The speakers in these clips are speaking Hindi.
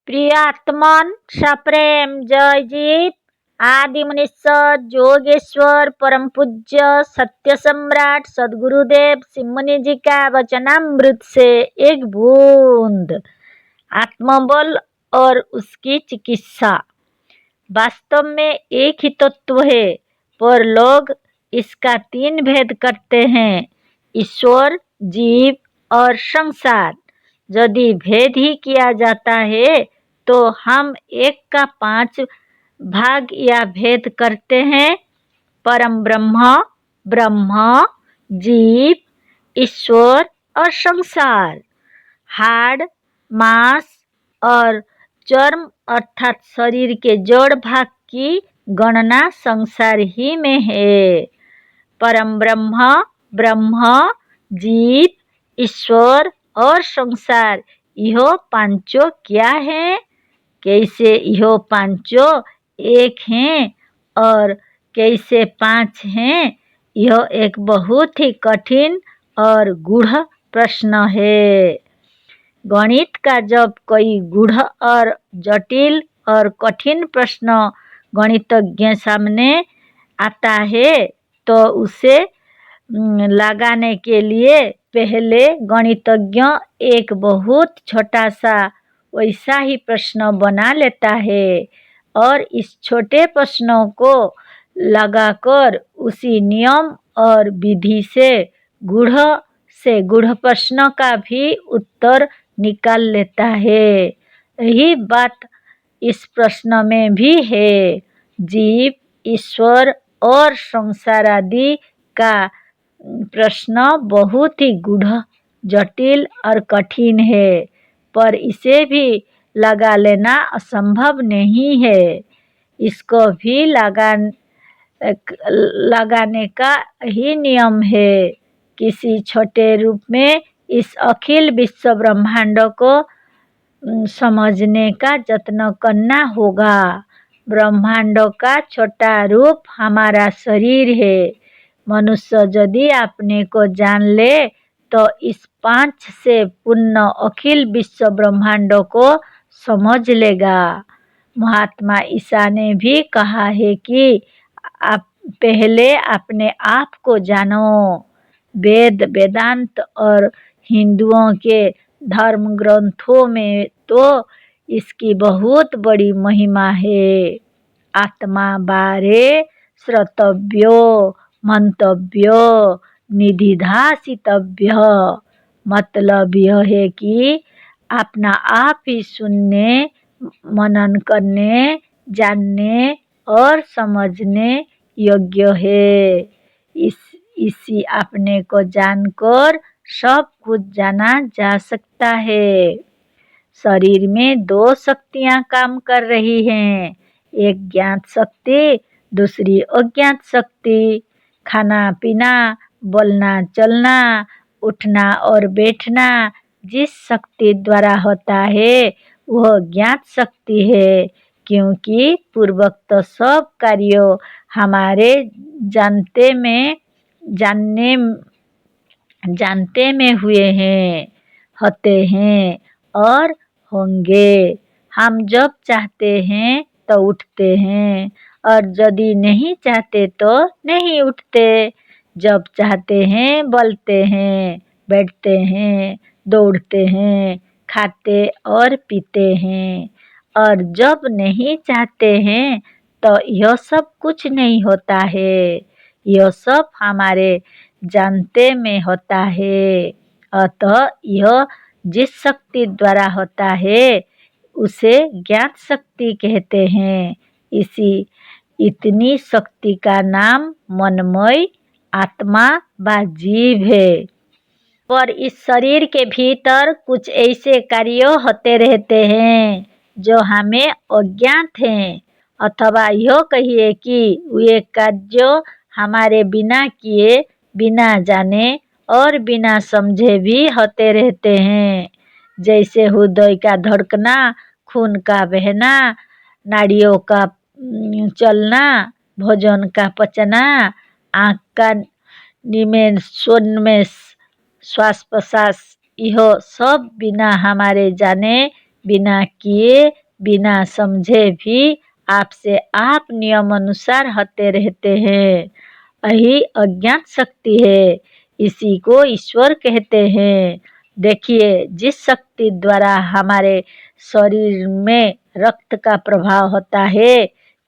प्रियात्मन सप्रेम जय जीव आदि मुनीश्वर जोगेश्वर परम पूज्य सत्य सम्राट सदगुरुदेव सिममुनि जी का वचनामृत से एक बूंद। आत्मबल और उसकी चिकित्सा। वास्तव में एक ही तत्व है, पर लोग इसका तीन भेद करते हैं, ईश्वर, जीव और संसार। यदि भेद ही किया जाता है तो हम एक का 5 भाग या भेद करते हैं। परम ब्रह्म, ब्रह्म, जीव, ईश्वर और संसार। हाड़, मांस और चर्म अर्थात शरीर के जड़ भाग की गणना संसार ही में है। परम ब्रह्म, ब्रह्म, जीव, ईश्वर और संसार, यह पांचों क्या है? कैसे यह पांचों एक हैं और कैसे 5 हैं? यह एक बहुत ही कठिन और गूढ़ प्रश्न है। गणित का जब कोई गूढ़ और जटिल और कठिन प्रश्न गणितज्ञ सामने आता है तो उसे लगाने के लिए पहले गणितज्ञ एक बहुत छोटा सा वैसा ही प्रश्न बना लेता है और इस छोटे प्रश्नों को लगाकर उसी नियम और विधि से गूढ़ प्रश्न का भी उत्तर निकाल लेता है। यही बात इस प्रश्न में भी है। जीव, ईश्वर और संसार आदि का प्रश्न बहुत ही गूढ़, जटिल और कठिन है, पर इसे भी लगा लेना असंभव नहीं है। इसको भी लगाने का ही नियम है। किसी छोटे रूप में इस अखिल विश्व ब्रह्मांड को समझने का यत्न करना होगा। ब्रह्मांड का छोटा रूप हमारा शरीर है। मनुष्य यदि अपने को जान ले तो इस 5 से पूर्ण अखिल विश्व ब्रह्मांड को समझ लेगा। महात्मा ईसा ने भी कहा है कि आप पहले अपने आप को जानो। वेद, वेदांत और हिंदुओं के धर्म ग्रंथों में तो इसकी बहुत बड़ी महिमा है। आत्मा बारे श्रोतव्यो मंतव्यो निधिध्यासितव्य। मतलब यह है कि अपना आप ही सुनने, मनन करने, जानने और समझने योग्य है। इसी अपने को जानकर सब कुछ जाना जा सकता है। शरीर में 2 शक्तियां काम कर रही हैं, एक ज्ञात शक्ति, दूसरी अज्ञात शक्ति। खाना पीना, बोलना चलना, उठना और बैठना जिस शक्ति द्वारा होता है वह ज्ञात शक्ति है, क्योंकि पूर्वोक्त सब कार्यों हमारे जानते में हुए हैं, होते हैं और होंगे। हम जब चाहते हैं तो उठते हैं और यदि नहीं चाहते तो नहीं उठते। जब चाहते हैं बोलते हैं, बैठते हैं, दौड़ते हैं, खाते और पीते हैं, और जब नहीं चाहते हैं तो यह सब कुछ नहीं होता है। यह सब हमारे जानते में होता है। अतः यह जिस शक्ति द्वारा होता है उसे ज्ञात शक्ति कहते हैं। इतनी शक्ति का नाम मनमय आत्मा व जीव है। पर इस शरीर के भीतर कुछ ऐसे कार्य होते रहते हैं जो हमें अज्ञात हैं, अथवा यह कहिए कि वे कार्य हमारे बिना किए, बिना जाने और बिना समझे भी होते रहते हैं। जैसे हृदय का धड़कना, खून का बहना, नाड़ियों का चलना, भोजन का पचना, आँख का निमेष श्वास प्रश्वास, यह सब बिना हमारे जाने बिना किए बिना समझे भी आपसे आप नियम अनुसार होते रहते हैं। यही अज्ञात शक्ति है, इसी को ईश्वर कहते हैं। देखिए, जिस शक्ति द्वारा हमारे शरीर में रक्त का प्रभाव होता है,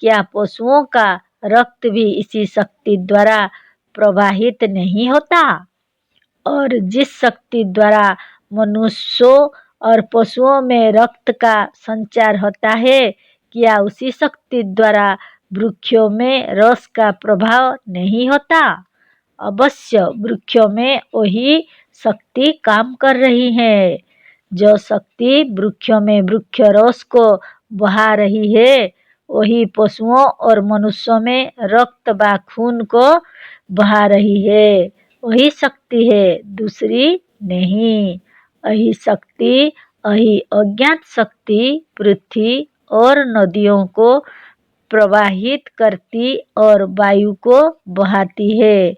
क्या पशुओं का रक्त भी इसी शक्ति द्वारा प्रवाहित नहीं होता? और जिस शक्ति द्वारा मनुष्यों और पशुओं में रक्त का संचार होता है, क्या उसी शक्ति द्वारा वृक्षों में रस का प्रभाव नहीं होता? अवश्य वृक्षों में वही शक्ति काम कर रही है। जो शक्ति वृक्षों में वृक्ष रस को बहा रही है, वही पशुओं और मनुष्यों में रक्त व खून को बहा रही है। वही शक्ति है, दूसरी नहीं। यही शक्ति, यही अज्ञात शक्ति पृथ्वी और नदियों को प्रवाहित करती और वायु को बहाती है।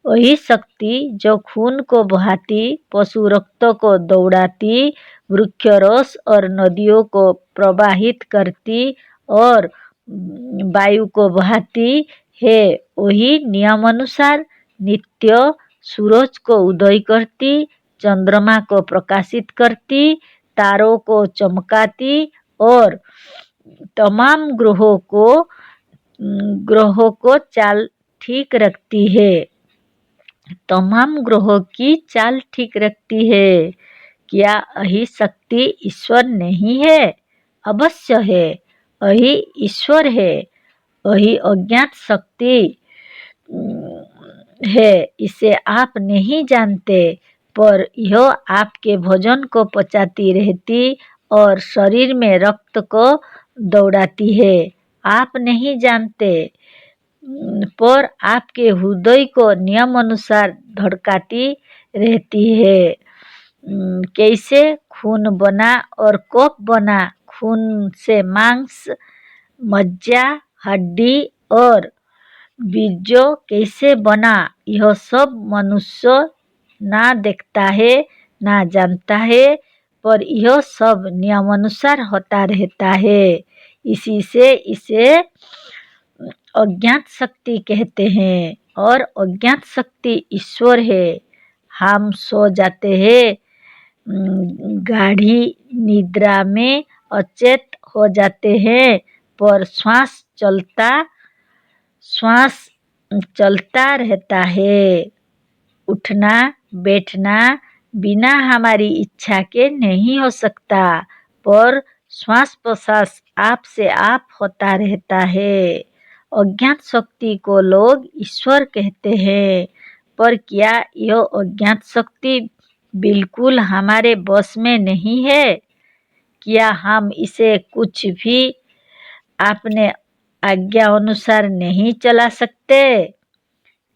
वही शक्ति जो खून को बहाती, पशु रक्त को दौड़ाती, वृक्ष रस और नदियों को प्रवाहित करती और वायु को बहाती है, वही नियम अनुसार नित्य सूरज को उदय करती, चंद्रमा को प्रकाशित करती, तारों को चमकाती और तमाम ग्रहों को चाल ठीक रखती है। तमाम ग्रहों की चाल ठीक रखती है। क्या यही शक्ति ईश्वर नहीं है? अवश्य है, यही ईश्वर है। यही अज्ञात शक्ति है, इसे आप नहीं जानते, पर यह आपके भोजन को पचाती रहती और शरीर में रक्त को दौड़ाती है। आप नहीं जानते, पर आपके हृदय को नियम अनुसार धड़काती रहती है। कैसे खून बना और कब बना? खून से मांस, मज्जा, हड्डी और बीजों कैसे बना, यह सब मनुष्य ना देखता है ना जानता है, पर यह सब नियमानुसार होता रहता है। इसी से इसे अज्ञात शक्ति कहते हैं और अज्ञात शक्ति ईश्वर है। हम सो जाते हैं, गाढ़ी निद्रा में अचेत हो जाते हैं, पर श्वास चलता रहता है। उठना बैठना बिना हमारी इच्छा के नहीं हो सकता, पर श्वास प्रश्वास आप से आप होता रहता है। अज्ञात शक्ति को लोग ईश्वर कहते हैं, पर क्या यह अज्ञात शक्ति बिल्कुल हमारे बस में नहीं है? क्या हम इसे कुछ भी अपने आज्ञा अनुसार नहीं चला सकते?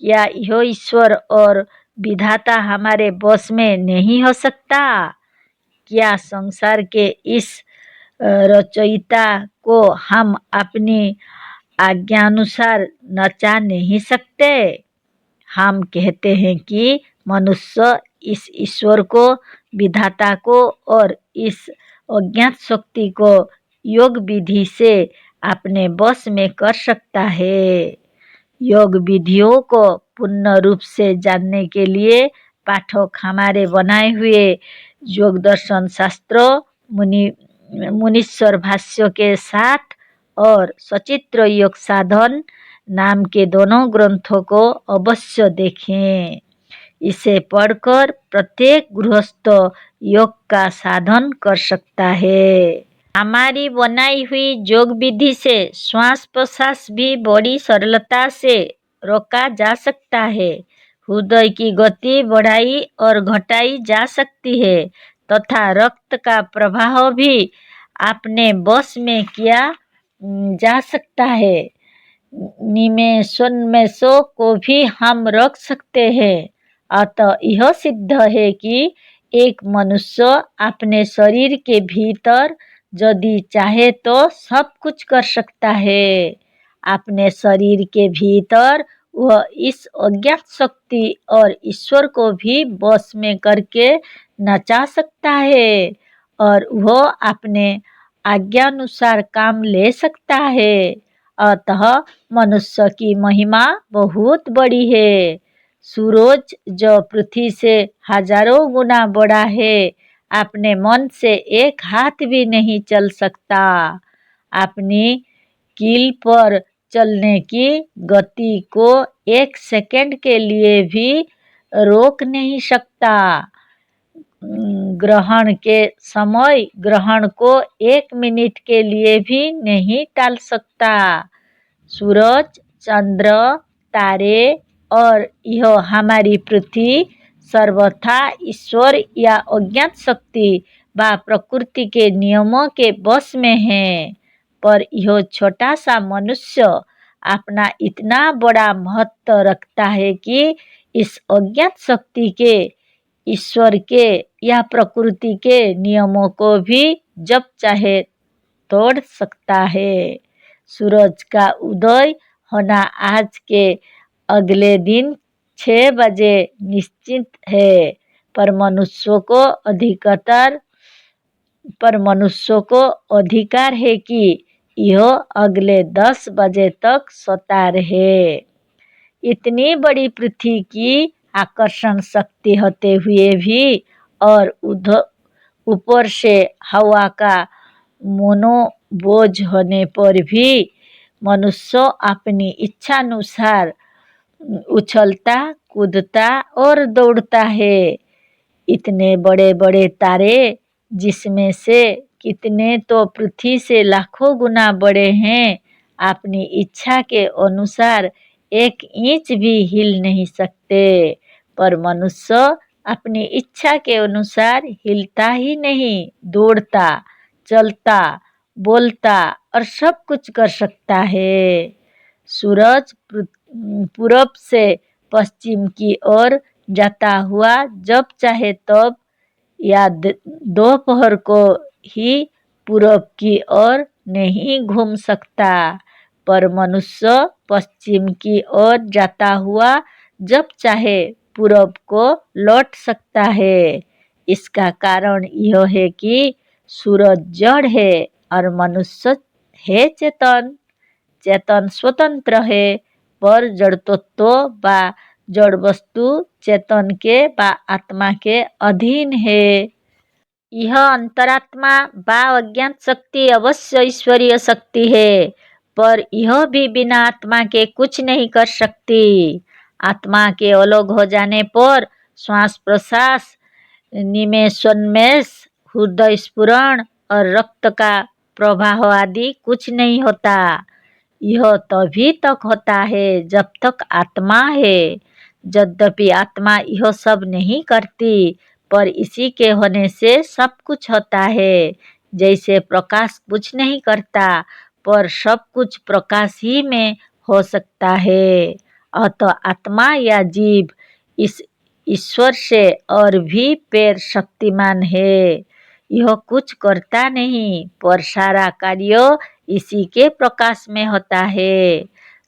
क्या यह ईश्वर और विधाता हमारे बस में नहीं हो सकता? क्या संसार के इस रचयिता को हम अपनी आज्ञा अनुसार नचा नहीं सकते? हम कहते हैं कि मनुष्य इस ईश्वर को, विधाता को और इस अज्ञात शक्ति को योग विधि से अपने बस में कर सकता है। योग विधियों को पूर्ण रूप से जानने के लिए पाठक हमारे बनाए हुए योग दर्शन शास्त्र, मुनीश्वर भाष्य के साथ और सचित्र योग साधन नाम के दोनों ग्रंथों को अवश्य देखें। इसे पढ़कर प्रत्येक गृहस्थ योग का साधन कर सकता है। हमारी बनाई हुई योग विधि से श्वास प्रश्वास भी बड़ी सरलता से रोका जा सकता है। हृदय की गति बढ़ाई और घटाई जा सकती है तथा रक्त का प्रवाह भी अपने बस में किया जा सकता है। निमेषों को भी हम रख सकते हैं। अतः यह सिद्ध है कि एक मनुष्य अपने शरीर के भीतर यदि चाहे तो सब कुछ कर सकता है। अपने शरीर के भीतर वह इस अज्ञात शक्ति और ईश्वर को भी बस में करके नचा सकता है और वह अपने आज्ञानुसार काम ले सकता है। अतः मनुष्य की महिमा बहुत बड़ी है। सूरज जो पृथ्वी से हजारों गुना बड़ा है, अपने मन से एक हाथ भी नहीं चल सकता। अपनी कील पर चलने की गति को एक सेकंड के लिए भी रोक नहीं सकता। ग्रहण के समय ग्रहण को एक मिनट के लिए भी नहीं टाल सकता। सूरज, चंद्र, तारे और यह हमारी पृथ्वी सर्वथा ईश्वर या अज्ञात शक्ति व प्रकृति के नियमों के वश में है। पर यह छोटा सा मनुष्य अपना इतना बड़ा महत्व रखता है कि इस अज्ञात शक्ति के, ईश्वर के या प्रकृति के नियमों को भी जब चाहे तोड़ सकता है। सूरज का उदय होना आज के अगले दिन 6 बजे निश्चित है, पर मनुष्यों को अधिकार है कि यह अगले 10 बजे तक सोता रहे। इतनी बड़ी पृथ्वी की आकर्षण शक्ति होते हुए भी और ऊपर से हवा का मनोबोझ होने पर भी मनुष्य अपनी इच्छानुसार उछलता, कूदता और दौड़ता है। इतने बड़े बड़े तारे, जिसमें से कितने तो पृथ्वी से लाखों गुना बड़े हैं, अपनी इच्छा के अनुसार 1 इंच भी हिल नहीं सकते। पर मनुष्य अपनी इच्छा के अनुसार हिलता ही नहीं, दौड़ता, चलता, बोलता और सब कुछ कर सकता है। सूरज पूरब से पश्चिम की ओर जाता हुआ जब चाहे तब या दोपहर को ही पूरब की ओर नहीं घूम सकता, पर मनुष्य पश्चिम की ओर जाता हुआ जब चाहे पूरब को लौट सकता है। इसका कारण यह है कि सूरज जड़ है और मनुष्य है चेतन। चेतन स्वतंत्र है, पर जड़ तत्व व जड़ वस्तु चेतन के व आत्मा के अधीन है। यह अंतरात्मा व अज्ञात शक्ति अवश्य ईश्वरीय शक्ति है, पर यह भी बिना आत्मा के कुछ नहीं कर सकती। आत्मा के अलग हो जाने पर श्वास प्रश्वास, निमेषोन्मेष, हृदय स्फुरण और रक्त का प्रवाह आदि कुछ नहीं होता। यह तभी तक होता है जब तक आत्मा है। यद्यपि आत्मा यह सब नहीं करती, पर इसी के होने से सब कुछ होता है। जैसे प्रकाश कुछ नहीं करता, पर सब कुछ प्रकाश ही में हो सकता है। अतः आत्मा या जीव इस ईश्वर से और भी पैर शक्तिमान है। यह कुछ करता नहीं, पर सारा कार्य इसी के प्रकाश में होता है।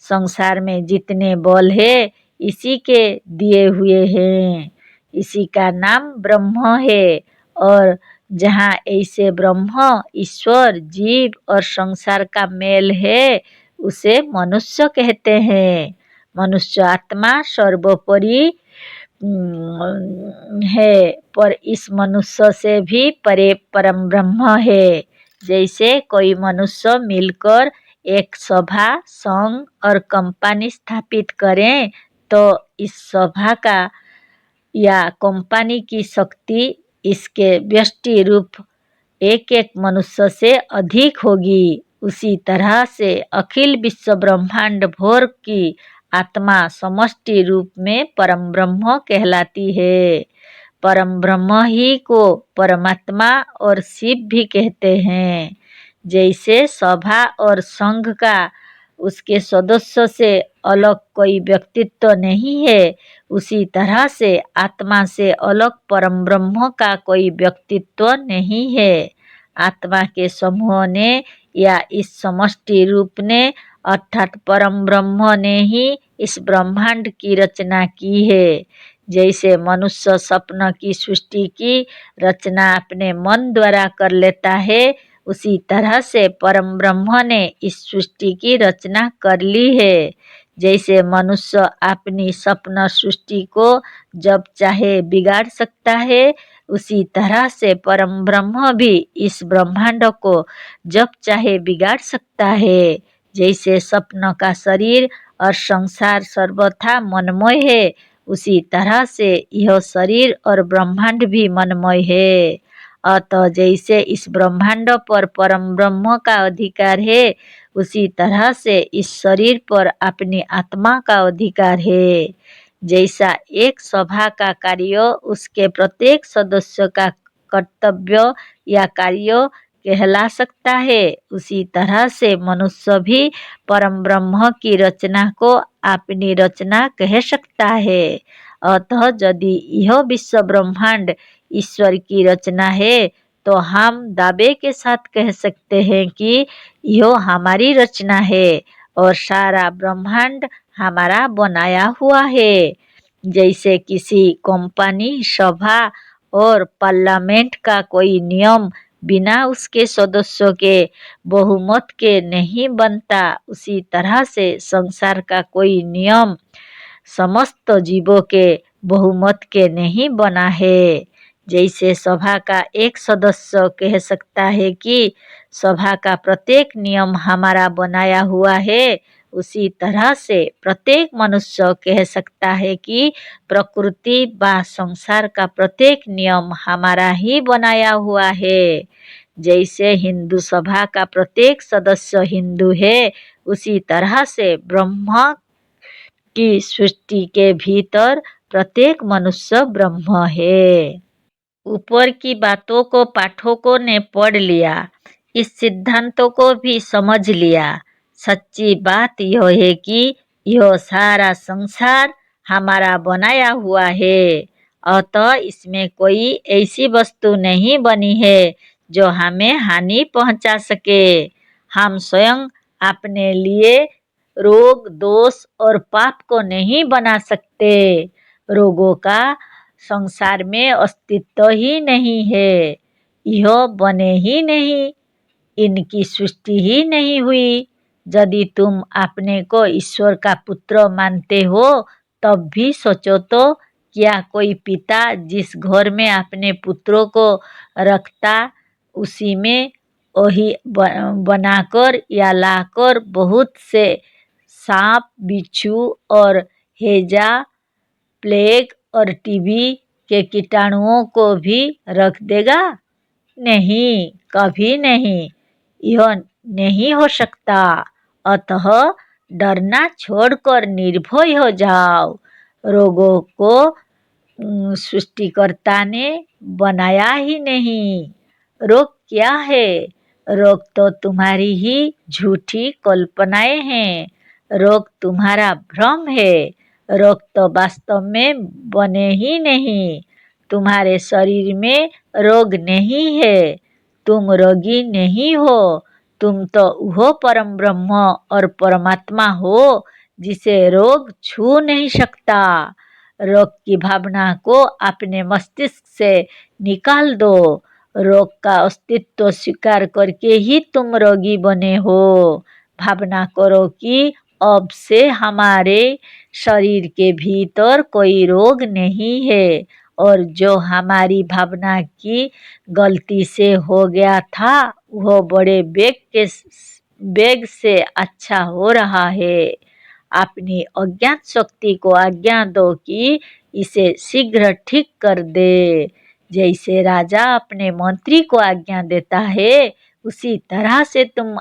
संसार में जितने बल है, इसी के दिए हुए हैं। इसी का नाम ब्रह्म है। और जहाँ ऐसे ब्रह्म, ईश्वर, जीव और संसार का मेल है, उसे मनुष्य कहते हैं। मनुष्य आत्मा सर्वोपरि है, पर इस मनुष्य से भी परे परम ब्रह्म है। जैसे कोई मनुष्य मिलकर एक सभा, संघ और कंपनी स्थापित करें, तो इस सभा का या कंपनी की शक्ति इसके व्यष्टि रूप एक एक मनुष्य से अधिक होगी। उसी तरह से अखिल विश्व ब्रह्मांड भोर की आत्मा समष्टि रूप में परम ब्रह्म कहलाती है। परम ब्रह्म ही को परमात्मा और शिव भी कहते हैं। जैसे सभा और संघ का उसके सदस्य से अलग कोई व्यक्तित्व नहीं है, उसी तरह से आत्मा से अलग परम ब्रह्म का कोई व्यक्तित्व नहीं है। आत्मा के समूह ने या इस समष्टि रूप ने अर्थात परम ब्रह्म ने ही इस ब्रह्मांड की रचना की है। जैसे मनुष्य स्वप्न की सृष्टि की रचना अपने मन द्वारा कर लेता है, उसी तरह से परम ब्रह्म ने इस सृष्टि की रचना कर ली है। जैसे मनुष्य अपनी स्वप्न सृष्टि को जब चाहे बिगाड़ सकता है, उसी तरह से परम ब्रह्म भी इस ब्रह्मांड को जब चाहे बिगाड़ सकता है। जैसे स्वप्न का शरीर और संसार सर्वथा मनमय है, उसी तरह से यह शरीर और ब्रह्मांड भी मनमय है। अतः जैसे इस ब्रह्मांड पर परम ब्रह्म का अधिकार है, उसी तरह से इस शरीर पर अपनी आत्मा का अधिकार है। जैसा एक सभा का कार्य उसके प्रत्येक सदस्य का कर्तव्य या कार्य कहला सकता है, उसी तरह से मनुष्य भी परम ब्रह्म की रचना को अपनी रचना कह सकता है। अतः यदि यह विश्व ब्रह्मांड ईश्वर की रचना है, तो हम दावे के साथ कह सकते हैं कि यह हमारी रचना है और सारा ब्रह्मांड हमारा बनाया हुआ है। जैसे किसी कंपनी, सभा और पार्लियामेंट का कोई नियम बिना उसके सदस्यों के बहुमत के नहीं बनता, उसी तरह से संसार का कोई नियम समस्त जीवों के बहुमत के नहीं बना है। जैसे सभा का एक सदस्य कह सकता है कि सभा का प्रत्येक नियम हमारा बनाया हुआ है, उसी तरह से प्रत्येक मनुष्य कह सकता है कि प्रकृति व संसार का प्रत्येक नियम हमारा ही बनाया हुआ है। जैसे हिंदू सभा का प्रत्येक सदस्य हिंदू है, उसी तरह से ब्रह्म की सृष्टि के भीतर प्रत्येक मनुष्य ब्रह्म है। ऊपर की बातों को पाठकों ने पढ़ लिया, इस सिद्धांतों को भी समझ लिया। सच्ची बात यह है कि यह सारा संसार हमारा बनाया हुआ है, अतः इसमें कोई ऐसी वस्तु नहीं बनी है जो हमें हानि पहुंचा सके। हम स्वयं अपने लिए रोग, दोष और पाप को नहीं बना सकते। रोगों का संसार में अस्तित्व ही नहीं है, यह बने ही नहीं, इनकी सृष्टि ही नहीं हुई। यदि तुम अपने को ईश्वर का पुत्र मानते हो, तब भी सोचो तो क्या कोई पिता जिस घर में अपने पुत्रों को रखता, उसी में वही बनाकर या लाकर बहुत से सांप, बिच्छू और हैजा, प्लेग और टीबी के कीटाणुओं को भी रख देगा? नहीं, कभी नहीं, यह नहीं हो सकता। अतः डरना छोड़कर निर्भय हो जाओ। रोगों को सृष्टिकर्ता ने बनाया ही नहीं। रोग क्या है? रोग तो तुम्हारी ही झूठी कल्पनाएं हैं। रोग तुम्हारा भ्रम है। रोग तो वास्तव में बने ही नहीं। तुम्हारे शरीर में रोग नहीं है, तुम रोगी नहीं हो। तुम तो वह परम ब्रह्म और परमात्मा हो जिसे रोग छू नहीं सकता। रोग की भावना को अपने मस्तिष्क से निकाल दो। रोग का अस्तित्व स्वीकार करके ही तुम रोगी बने हो। भावना करो कि अब से हमारे शरीर के भीतर कोई रोग नहीं है, और जो हमारी भावना की गलती से हो गया था वह बड़े वेग से अच्छा हो रहा है। अपनी अज्ञात शक्ति को आज्ञा दो कि इसे शीघ्र ठीक कर दे। जैसे राजा अपने मंत्री को आज्ञा देता है, उसी तरह से तुम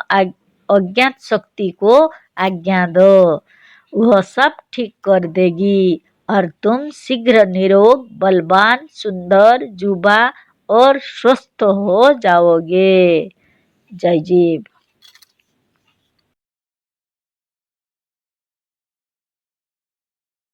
अज्ञात शक्ति को आज्ञा दो, वह सब ठीक कर देगी और तुम शीघ्र निरोग, बलवान, सुंदर, युवा और स्वस्थ हो जाओगे। जय जीव।